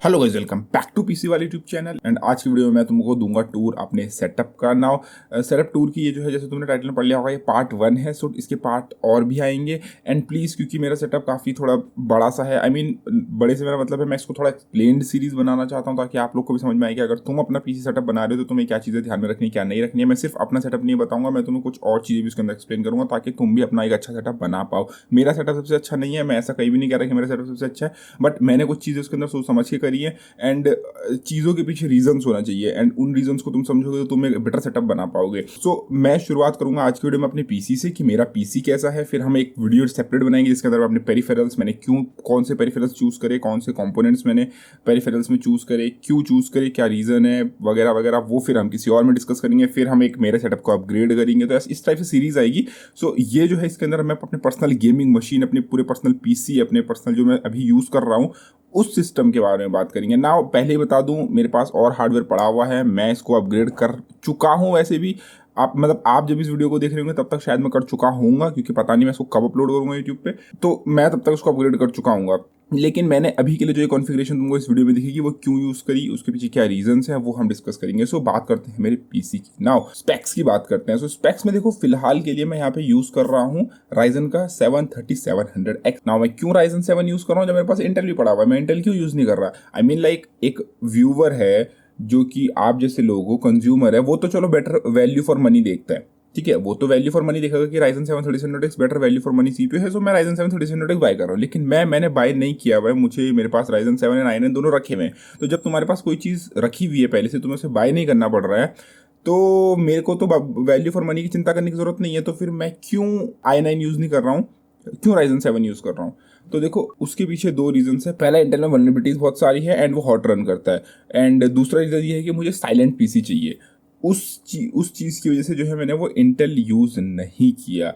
Hello guys, welcome back to PC वाली YouTube channel. And आज की वीडियो में मैं तुमको दूंगा टूर अपने सेटअप का। नाउ सेटअप टूर की ये जो है, जैसे तुमने टाइटल में पढ़ लिया होगा, ये पार्ट 1 है। सो इसके पार्ट और भी आएंगे। एंड प्लीज़, क्योंकि मेरा सेटअप काफ़ी थोड़ा बड़ा सा है, बड़े से मेरा मतलब है, मैं इसको थोड़ा एक्सप्लेन्ड सीरीज बनाना चाहता हूँ ताकि आप लोग को भी समझ में आए कि अगर तुम अपना पीसी सेटअप बना रहे हो तो तुम्हें क्या चीज़ें ध्यान में रखनी, क्या नहीं रखनी है। मैं सिर्फ अपना सेटअप नहीं बताऊंगा, मैं तुम्हें कुछ और चीज़ें भी उसके अंदर एक्सप्लेन करूंगा ताकि तुम भी अपना एक अच्छा सेटअप बना पाओ। मेरा सेटअप सबसे अच्छा नहीं है, मैं ऐसा कहीं भी नहीं कह रहा कि मेरा सेटअप सबसे अच्छा है, बट मैंने कुछ चीज़ें उसके अंदर सोच समझ के करी है। एंड चीज़ों के पीछे रीजंस होना चाहिए, एंड उन रीजंस को तुम समझोगे तो तुम एक बेटर सेटअप बना पाओगे। सो मैं शुरुआत करूंगा आज की वीडियो में अपने पीसी से कि मेरा पीसी कैसा है। फिर हम एक वीडियो सेपरेट बनाएंगे जिसके अंदर अपने पेरिफेरल्स, मैंने क्यों कौन से पेरिफेरल्स चूज करे, कौन से कंपोनेंट्स मैंने पेरिफेरल्स में चूज करे, क्यों चूज करे, क्या रीजन है, वगैरह वगैरह, वो फिर हम किसी और में डिस्कस करेंगे। फिर हम एक मेरे सेटअप को अपग्रेड करेंगे। तो इस टाइप से सीरीज आएगी। सो ये जो है, इसके अंदर मैं अपने पर्सनल गेमिंग मशीन, अपने पूरे पर्सनल पीसी, अपने पर्सनल जो मैं अभी यूज कर रहा हूँ उस सिस्टम के बारे में बात करेंगे ना। पहले ही बता दूं, मेरे पास और हार्डवेयर पड़ा हुआ है, मैं इसको अपग्रेड कर चुका हूं। वैसे भी आप जब इस वीडियो को देख रहे होंगे तब तक शायद मैं कर चुका हूँगा, क्योंकि पता नहीं मैं इसको कब अपलोड करूंगा यूट्यूब पे। तो मैं तब तक उसको अपग्रेड कर चुका हूँगा। लेकिन मैंने अभी के लिए जो ये कॉन्फ़िगरेशन तुमको इस वीडियो में दिखेगी वो क्यों यूज़ करी, उसके पीछे क्या रीजंस हैं, वो हम डिस्कस करेंगे। सो बात करते हैं मेरे पीसी की। नाउ स्पेक्स की बात करते हैं। सो स्पेक्स में देखो, फिलहाल के लिए मैं यहाँ पे यूज़ कर रहा हूँ राइजन का 73700X। नाउ मैं क्यों राइजन 7 यूज़ कर रहा हूँ जब मेरे पास इंटेल भी पड़ा हुआ है? मैं इंटेल क्यों यूज़ नहीं कर रहा? लाइक एक व्यूवर है जो कि आप जैसे लोगों, कंज्यूमर है, वो तो चलो बेटर वैल्यू फॉर मनी देखता है। ठीक है, वो तो वैल्यू फॉर मनी देखेगा कि Ryzen 7 3700X better value for money CPU है। सो मैं राइजन 7 3700X बाय कर रहा हूँ। लेकिन मैंने बाय नहीं किया हुआ है, मुझे मेरे पास राइजन 7 है, 9 है, दोनों रखे हुए हैं। तो जब तुम्हारे पास कोई चीज़ रखी हुई है पहले से, तुम्हें उसे बाय नहीं करना पड़ रहा है, तो मेरे को तो वैल्यू फॉर मनी की चिंता करने की जरूरत नहीं है। तो फिर मैं क्यों i9 यूज़ नहीं कर रहा हूँ, क्यों राइजन 7 यूज़ कर रहा हूँ? तो देखो, उसके पीछे दो रीजन है। पहला, इंटेल में वल्नरेबिलिटीज बहुत सारी है एंड वो हॉट रन करता है। एंड दूसरा रीजन ये है कि मुझे साइलेंट पीसी चाहिए। उस चीज़ की वजह से जो है मैंने वो इंटेल यूज़ नहीं किया।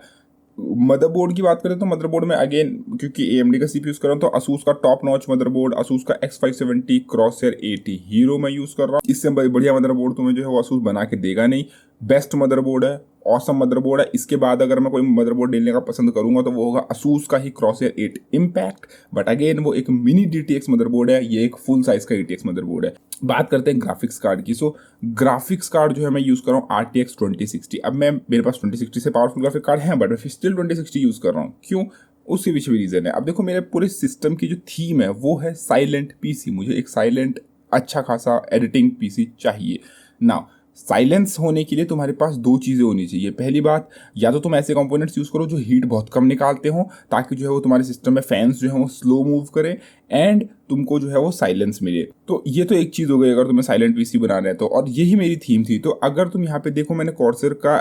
मदरबोर्ड की बात करें तो मदरबोर्ड में अगेन, क्योंकि AMD का CPU यूज़ कर रहा हूँ, तो असूस का टॉप नॉच मदरबोर्ड, असूस का X570 क्रॉसहेयर 80 हीरो मैं यूज़ कर रहा हूँ। इससे बढ़िया मदरबोर्ड तुम्हें जो है वो असूस बना के देगा नहीं। बेस्ट मदरबोर्ड है, ऑसम मदरबोर्ड है। इसके बाद अगर मैं कोई मदरबोर्ड लेने का पसंद करूंगा तो वो होगा असूस का ही क्रॉसहेयर 8 इम्पैक्ट। बट अगेन वो एक मिनी DTX मदरबोर्ड है, ये एक फुल साइज का ATX मदरबोर्ड है। बात करते हैं ग्राफिक्स कार्ड की। सो ग्राफिक्स कार्ड जो है मैं यूज़ कर रहा हूँ RTX 2060। अब मेरे पास 2060 से पावरफुल ग्राफिक कार्ड है, बट मैं स्टिल 2060 यूज़ कर रहा हूँ। क्यों? उसके पीछे भी रीज़न है। अब देखो, मेरे पूरे सिस्टम की जो थीम है वो है साइलेंट पीसी। मुझे एक साइलेंट, अच्छा खासा एडिटिंग पीसी चाहिए ना। साइलेंस होने के लिए तुम्हारे पास दो चीज़ें होनी चाहिए। पहली बात, या तो तुम ऐसे कंपोनेंट्स यूज़ करो जो हीट बहुत कम निकालते हो, ताकि जो है वो तुम्हारे सिस्टम में फैंस जो है वो स्लो मूव करें एंड तुमको जो है वो साइलेंस मिले। तो ये तो एक चीज़ हो गई अगर तुम्हें साइलेंट पीसी बनाना है तो। और यही मेरी थीम थी। तो अगर तुम यहाँ पे देखो, मैंने कॉर्सर का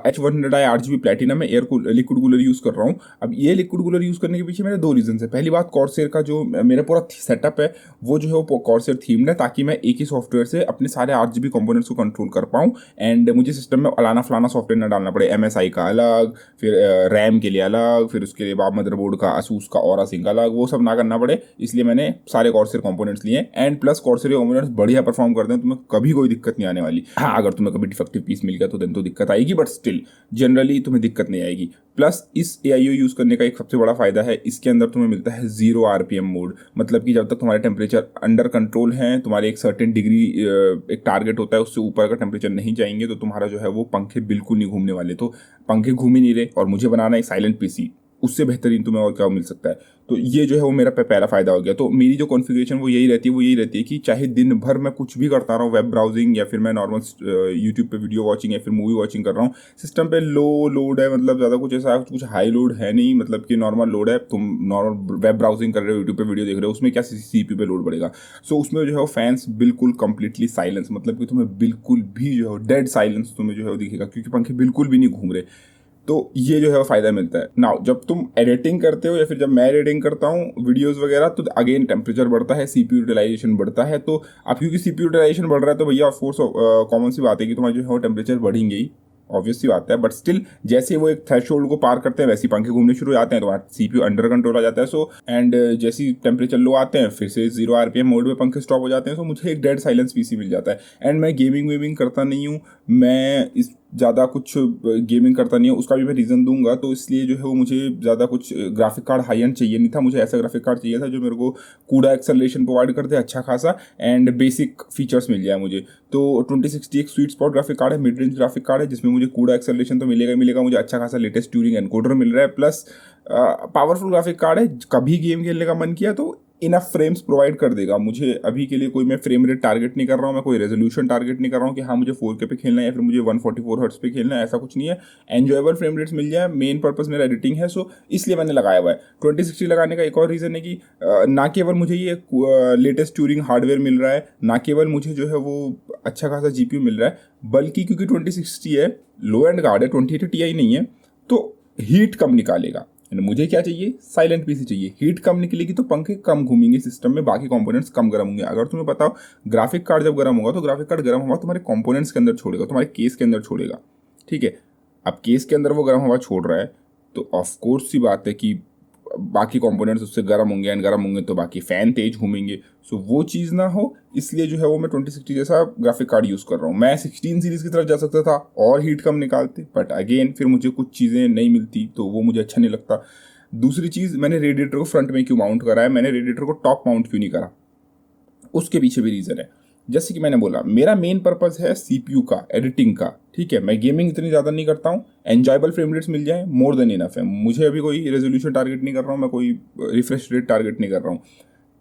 H100i RGB प्लेटिनम में लिक्विड कूलर यूज़ कर रहा हूँ। अब ये लिक्विड कूलर यूज़ करने के पीछे मेरे दो रीजन है। पहली बात, कॉर्सर का जो मेरा पूरा सेटअप है वो जो है वो कॉर्सर थीम्ड है, ताकि मैं एक ही सॉफ्टवेयर से अपने सारे RGB कंपोनेंट्स को कंट्रोल कर पाऊँ एंड मुझे सिस्टम में अलाना फलाना सॉफ्टवेयर ना डालना पड़े। MSI का अलग, फिर रैम के लिए अलग, फिर उसके बाद मदरबोर्ड का असूस का और सिंक अलग, वो सब ना करना पड़े। इसलिए मैंने सारे कॉर्सर कंपोनेंट्स लिए एंड प्लस कॉर्सर कंपोनेंट्स बढ़िया परफॉर्म करते हैं, तुम्हें कभी कोई दिक्कत नहीं आने वाली। हाँ, अगर तुम्हें कभी डिफेक्टिव पीस मिल गया तो दिन तो दिक्कत आएगी, बट स्टिल जनरली तुम्हें दिक्कत नहीं आएगी। प्लस इस AIO यूज़ करने का एक सबसे बड़ा फायदा है, इसके अंदर तुम्हें मिलता है 0 RPM मोड। मतलब कि जब तक तुम्हारे टेम्परेचर अंडर कंट्रोल है, तुम्हारे एक सर्टेन डिग्री एक टारगेट होता है, उससे ऊपर का टेम्परेचर नहीं जाएंगे तो तुम्हारा जो है वो पंखे बिल्कुल नहीं घूमने वाले। तो पंखे घूम ही नहीं रहे और मुझे बनाना है साइलेंट पीसी, उससे बेहतरीन तुम्हें और क्या मिल सकता है? तो ये जो है वो मेरा पहला फायदा हो गया। तो मेरी जो कॉन्फ़िगरेशन वो यही रहती है कि चाहे दिन भर मैं कुछ भी करता रहा हूँ, वेब ब्राउजिंग या फिर मैं नॉर्मल यूट्यूब पे वीडियो वॉचिंग या फिर मूवी वॉचिंग कर रहा हूँ, सिस्टम पे लो लोड है, मतलब ज़्यादा कुछ ऐसा कुछ हाई लोड है नहीं, मतलब कि नॉर्मल लोड है। तुम नॉर्मल वेब ब्राउजिंग कर रहे हो, यूट्यूब पे वीडियो देख रहे हो, उसमें क्या CPU पे लोड पड़ेगा? सो उसमें जो है वो फैंस बिल्कुल कंप्लीटली साइलेंस, मतलब कि तुम्हें बिल्कुल भी जो है डेड साइलेंस तुम्हें जो है वो दिखेगा, क्योंकि पंखे बिल्कुल भी नहीं घूम रहे। तो ये जो है वो फायदा मिलता है। नाउ जब तुम एडिटिंग करते हो या फिर जब मैं एडिटिंग करता हूँ वीडियोस वगैरह, तो अगेन टेम्परेचर बढ़ता है, CPU यूटिलाइजेशन बढ़ता है। तो अब क्योंकि CPU यूटिलाइजेशन बढ़ रहा है तो भैया ऑफकोर्स कॉमन सी बात है कि तुम्हारा जो है वो टेम्परेचर बढ़ेंगे ही, ऑब्वियस सी बात है। बट स्टिल, जैसे वो एक थ्रेशोल्ड को पार करते हैं वैसे ही पंखे घूमने शुरू हो जाते हैं, तो CPU अंडर कंट्रोल आ जाता है। सो एंड जैसे ही टेम्परेचर लो आते हैं फिर से 0 RPM मोड में पंखे स्टॉप हो जाते हैं। तो मुझे एक डेड साइलेंस PC मिल जाता है। एंड मैं गेमिंग वेमिंग करता नहीं हूँ, मैं इस ज़्यादा कुछ गेमिंग करता नहीं है, उसका भी मैं रीज़न दूंगा। तो इसलिए जो है वो मुझे ज़्यादा कुछ ग्राफिक कार्ड हाई एंड चाहिए नहीं था, मुझे ऐसा ग्राफिक कार्ड चाहिए था जो मेरे को कूड़ा एक्सेलरेशन प्रोवाइड कर दे अच्छा खासा एंड बेसिक फीचर्स मिल जाए मुझे। तो 2060 एक स्वीट स्पॉट ग्राफिक कार्ड है, मिड रेंज ग्राफिक कार्ड है, जिसमें मुझे कूड़ा एक्सेलरेशन तो मिलेगा ही मिलेगा, मुझे अच्छा खासा लेटेस्ट ट्यूरिंग एनकोडर मिल रहा है, प्लस पावरफुल ग्राफिक कार्ड है। कभी गेम खेलने का मन किया तो इनफ फ्रेम्स प्रोवाइड कर देगा मुझे। अभी के लिए कोई मैं फ्रेम रेट टारगेट नहीं कर रहा हूँ, मैं कोई रेजोल्यूशन टारगेट नहीं कर रहा हूँ कि हाँ मुझे 4K पे खेलना है या फिर मुझे 144 हर्ट्स पे खेलना है, ऐसा कुछ नहीं है। एन्जॉयबल फ्रेम रेट्स मिल जाए, मेन पर्पस मेरा एडिटिंग है, सो इसलिए मैंने लगाया हुआ है। 2060 लगाने का एक और रीज़न है कि ना केवल मुझे ये लेटेस्ट ट्यूरिंग हार्डवेयर मिल रहा है, ना केवल मुझे जो है वो अच्छा खासा GPU मिल रहा है, बल्कि क्योंकि 2060 है, लो एंड कार्ड है, 2080 Ti नहीं है, तो हीट कम निकालेगा। मुझे क्या चाहिए, साइलेंट पीसी चाहिए। हीट कम निकलेगी तो पंखे कम घूमेंगे सिस्टम में, बाकी कंपोनेंट्स कम गर्म होंगे। अगर तुम्हें बताओ ग्राफिक कार्ड जब गर्म होगा तो ग्राफिक कार्ड गर्म होगा तुम्हारे कंपोनेंट्स के अंदर छोड़ेगा, तुम्हारे केस के अंदर छोड़ेगा, ठीक है। अब केस के अंदर वो गर्म हवा छोड़ रहा है तो ऑफकोर्स सी बात है कि बाकी कंपोनेंट्स उससे गर्म होंगे, एंड गर्म होंगे तो बाकी फैन तेज घूमेंगे। सो वो चीज़ ना हो, इसलिए जो है वो मैं 2060 जैसा ग्राफिक कार्ड यूज़ कर रहा हूँ। मैं 16 सीरीज़ की तरफ जा सकता था और हीट कम निकालते, बट अगेन फिर मुझे कुछ चीज़ें नहीं मिलती तो वो मुझे अच्छा नहीं लगता। दूसरी चीज़, मैंने रेडिएटर को फ्रंट में क्यों माउंट करा है, मैंने रेडिएटर को टॉप माउंट क्यों नहीं करा, उसके पीछे भी रीज़न है। जैसे कि मैंने बोला, मेरा मेन पर्पस है CPU का, एडिटिंग का, ठीक है। मैं गेमिंग इतनी ज़्यादा नहीं करता हूँ, एन्जॉयबल फ्रेम रेट्स मिल जाए मोर देन इनफ है। मुझे अभी कोई रेजोल्यूशन टारगेट नहीं कर रहा हूँ, मैं कोई रिफ्रेश रेट टारगेट नहीं कर रहा हूँ।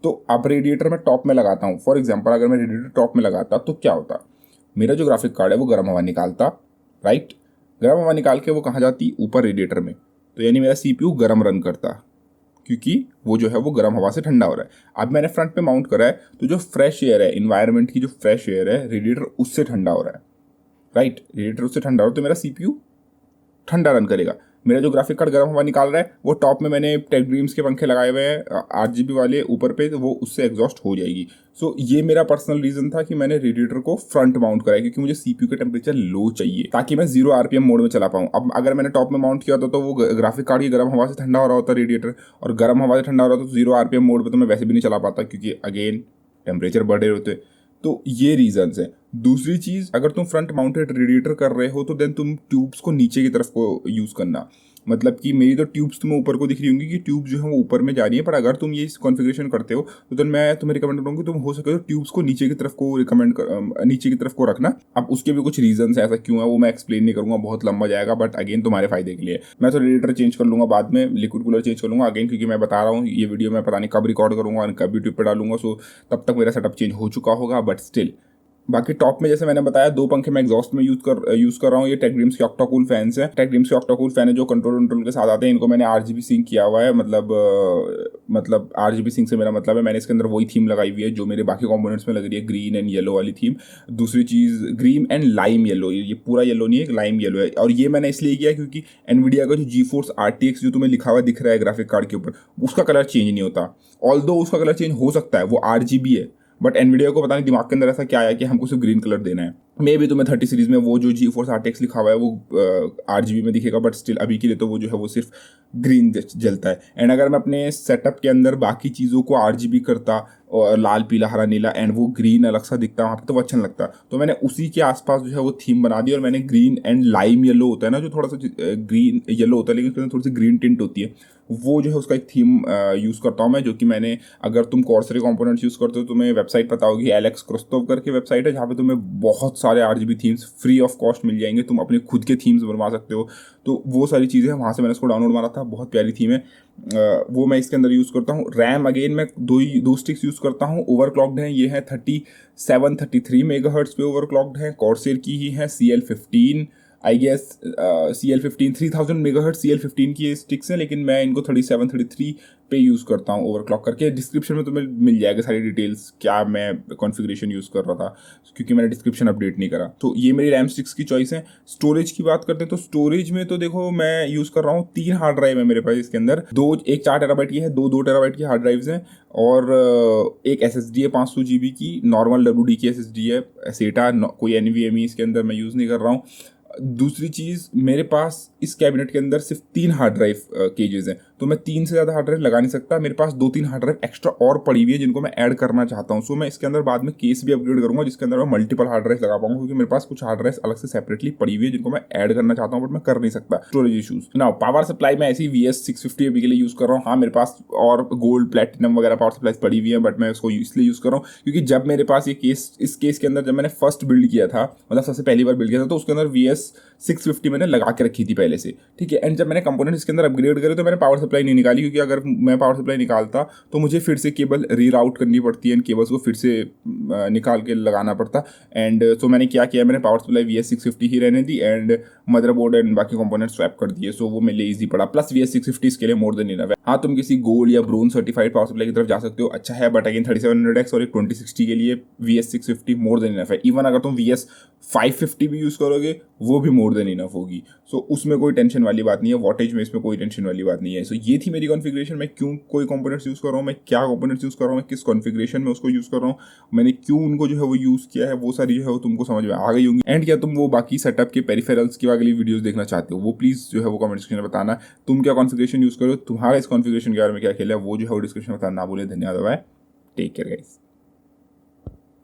तो अब रेडिएटर मैं टॉप में लगाता हूँ, फॉर एग्जाम्पल अगर मैं रेडिएटर टॉप में लगाता तो क्या होता, मेरा जो ग्राफिक कार्ड है वो गर्म हवा निकालता, राइट। गर्म हवा निकाल के वो कहाँ जाती, ऊपर रेडिएटर में, तो यानी मेरा CPU गर्म रन करता, क्योंकि वो जो है वो गर्म हवा से ठंडा हो रहा है। अब मैंने फ्रंट पे माउंट करा है तो जो फ्रेश एयर है, इन्वायरमेंट की जो फ्रेश एयर है, रेडिएटर उससे ठंडा हो रहा है, राइट। रेडिएटर उससे ठंडा हो रहा है तो मेरा CPU ठंडा रन करेगा। मेरा जो ग्राफिक कार्ड गर्म हवा निकाल रहा है वो टॉप में मैंने टेक ड्रीम्स के पंखे लगाए हुए हैं 8 GB वाले ऊपर पे, तो वो उससे एग्जॉस्ट हो जाएगी। सो ये मेरा पर्सनल रीजन था कि मैंने रेडिएटर को फ्रंट माउंट कराया, क्योंकि मुझे CPU का टेम्परेचर लो चाहिए ताकि मैं 0 RPM मोड में चला पाऊँ। अब अगर मैंने टॉप में माउंट किया होता तो वो ग्राफिक कार्ड की गर्म हवा से ठंडा हो रहा होता रेडिएटर, और गर्म हवा से ठंडा हो रहा होता तो 0 RPM मोड पर तो मैं वैसे भी नहीं चला पाता, क्योंकि अगेन टेम्परेचर बढ़ रहे होते। तो ये रीजंस हैं। दूसरी चीज़, अगर तुम फ्रंट माउंटेड रेडिएटर कर रहे हो तो देन तुम ट्यूब्स को नीचे की तरफ को यूज़ करना। मतलब कि मेरी तो ट्यूब्स तुम्हें ऊपर को दिख रही होंगी कि ट्यूब जो है वो ऊपर में जा रही है, पर अगर तुम ये कॉन्फ़िगरेशन करते हो तो देन मैं तुम्हें रिकमेंड करूँगी तुम हो सके तो ट्यूब्स को नीचे की तरफ को नीचे की तरफ को रखना। अब उसके भी कुछ रीजंस है, ऐसा क्यों है वो मैं एक्सप्लेन नहीं करूँगा, बहुत लंबा जाएगा, बट अगेन तुम्हारे फायदे के लिए। मैं तो रेडिएटर चेंज कर लूँगा बाद में, लिक्विड कूलर चेंज कर लूँगा अगेन, क्योंकि मैं बता रहा हूँ ये वीडियो मैं पता नहीं कब रिकॉर्ड करूँगा और कब यूट्यूब पर डालूंगा, सो तब तक मेरा सेटअप चेंज हो चुका होगा, बट स्टिल। बाकी टॉप में जैसे मैंने बताया 2 पंखे मैं एग्जॉस्ट में यूज कर रहा हूँ। ये टेक ड्रीम्स के ऑक्टाकूल फैंस हैं, टेक ड्रीम्स के ऑक्टाकूल फैन है जो कंट्रोल के साथ आते हैं। इनको मैंने RGB सिंक किया हुआ है, मतलब RGB सिंक से मेरा मतलब है मैंने इसके अंदर वही थीम लगाई हुई है जो मेरे बाकी कंपोनेंट्स में लग रही है, ग्रीन एंड येलो वाली थीम। दूसरी चीज़ ग्रीन एंड लाइम येलो, ये पूरा येलो नहीं है, लाइम येलो है। और ये मैंने इसलिए किया क्योंकि एनवीडिया का जो GeForce RTX जो तुम्हें लिखा हुआ दिख रहा है ग्राफिक कार्ड के ऊपर, उसका कलर चेंज नहीं होता। ऑल्दो उसका कलर चेंज हो सकता है, वो RGB है, बट एनवीडिया को पता नहीं दिमाग के अंदर ऐसा क्या आया कि हमको सिर्फ ग्रीन कलर देना है। मे भी तुम्हें 30 सीरीज में वो जो GeForce RTX लिखा हुआ है वो RGB में दिखेगा, बट स्टिल अभी के लिए तो वो जो है वो सिर्फ ग्रीन जलता है। एंड अगर मैं अपने सेटअप के अंदर बाकी चीज़ों को RGB करता और लाल पीला हरा नीला एंड वो ग्रीन अलग सा दिखता वहाँ पे, तो वो अच्छा नहीं लगता। तो मैंने उसी के आसपास जो है वो थीम बना दी, और मैंने ग्रीन एंड लाइम येलो होता है ना, जो थोड़ा सा ग्रीन येलो होता है लेकिन उसके अंदर थोड़ी सी ग्रीन टिंट होती है, वो जो है उसका एक थीम यूज़ करता हूँ मैं, जो कि मैंने, अगर तुम कॉर्सरी कंपोनेंट्स यूज़ करते हो तो तुम्हें वेबसाइट पता होगी, एलेक्स क्रोस्तोव करके वेबसाइट है, जहाँ पे तुम्हें बहुत सारे RGB themes free of cost मिल जाएंगे, तुम अपने खुद के थीम्स बनवा सकते हो। तो वो सारी चीज़ें वहाँ से मैंने उसको डाउनलोड मारा था, बहुत प्यारी थीम है, वो मैं इसके अंदर यूज़ करता हूँ। रैम अगेन मैं दो स्टिक्स यूज़ करता हूँ, ओवरक्लॉक्ड हैं, ये है 3733 मेगाहर्ट्ज़ पे ओवरक्लॉक्ड है, कॉर्सेर की ही है CL15 I guess, CL15 3000 megahertz CL15 की ये स्टिक्स हैं, लेकिन मैं इनको 3733 पे यूज़ करता हूँ ओवरक्लॉक करके। डिस्क्रिप्शन में तुम्हें मिल जाएगा सारी डिटेल्स क्या मैं कॉन्फ़िगरेशन यूज़ कर रहा था, क्योंकि मैंने डिस्क्रिप्शन अपडेट नहीं करा। तो ये मेरी रैम स्टिक्स की चॉइस है। स्टोरेज की बात करते हैं तो स्टोरेज में तो देखो मैं यूज़ कर रहा हूँ 3 हार्ड ड्राइव है मेरे पास इसके अंदर, एक 4 टेराबाइट की है, 2 टेराबाइट की हार्ड ड्राइव्स हैं, और एक SSD है 500 GB की, नॉर्मल WD की SSD है, SATA, कोई NVMe इसके अंदर मैं यूज़ नहीं कर रहा हूँ। दूसरी चीज़, मेरे पास इस कैबिनेट के अंदर सिर्फ 3 हार्ड ड्राइव केजेस हैं, तो मैं 3 से ज़्यादा हार्ड ड्राइव लगा नहीं सकता। मेरे पास 2-3 हार्ड ड्राइव एक्स्ट्रा और पड़ी हुई है जिनको मैं ऐड करना चाहता हूँ। सो मैं इसके अंदर बाद में केस भी अपग्रेड करूँगा जिसके अंदर मैं मल्टीपल हार्ड ड्राइव लगा पाऊंगा, क्योंकि मेरे पास कुछ हार्ड ड्राइव अलग से सेपरेटली पड़ी हुई है जिनको मैं ऐड करना चाहता हूँ बट मैं कर नहीं सकता, स्टोरेज इशूज ना। पावर सप्लाई मैं ऐसी VS650 अभी के लिए यूज़ कर रहा हूँ। हाँ, मेरे पास और गोल्ड प्लेटिनम वगैरह पावर सप्लाई पड़ी हुई है बट मैं उसको इसलिए यूज़ कर रहा हूँ क्योंकि जब मेरे पास ये केस, इस केस के अंदर जब मैंने फर्स्ट बिल्ड किया था, मतलब सबसे पहली बार बिल्ड किया था, तो उसके अंदर VS650 मैंने लगा के रखी थी पहले से, ठीक है। एंड जब मैंने कंपोनेंट इसके अंदर अपग्रेड करे तो मैंने पावर सप्लाई नहीं निकाली, क्योंकि अगर मैं पावर सप्लाई निकालता तो मुझे फिर से केबल रीराउट करनी पड़ती है, इन केबल्स को फिर से निकाल के लगाना पड़ता। एंड सो मैंने क्या किया, मैंने पावर सप्लाई VS650 ही रहने दी एंड मदरबोर्ड एंड बाकी कंपोनेंट स्वैप कर दिए। सो वो मेरे लिए ईजी पड़ा। प्लस VS650 इसके लिए मोर देन इनफ है। हाँ, तुम किसी गोल्ड या ब्रोंज सर्टिफाइड पावर सप्लाई की तरफ जा सकते हो, अच्छा है, बट अगेन 3700X और एक 2060 के लिए VS650 मोर देन इनफ है। इवन अगर तुम VS550 भी यूज़ करोगे वो भी मोर देन इनफ होगी। सो उसमें कोई टेंशन वाली बात नहीं है, वॉटेज में इसमें कोई टेंशन वाली बात नहीं है। सो ये थी मेरी कॉन्फ़िगरेशन, मैं क्यों कोई कंपोनेंट्स यूज़ कर रहा हूँ, मैं क्या कंपोनेंट्स यूज़ कर रहा हूँ, मैं किस कॉन्फ़िगरेशन में उसको यूज़ कर रहा हूँ, मैंने क्यों उनको जो है वो यूज़ किया है, वो सारी जो है वो तुमको समझ में आ गई होंगी। एंड क्या तुम वो बाकी सेटअप के पेरिफेरल्स की अगली वीडियोस देखना चाहते हो, वो प्लीज़ जो है वो कमेंट सेक्शन में बताना। तुम क्या कॉन्फ़िगरेशन यूज़ करो, तुम्हारा इस कॉन्फ़िगरेशन के बारे में क्या खेला है, वो जो है वो डिस्क्रिप्शन में बताना ना भूले। धन्यवाद, बाय, टेक केयर गाइस।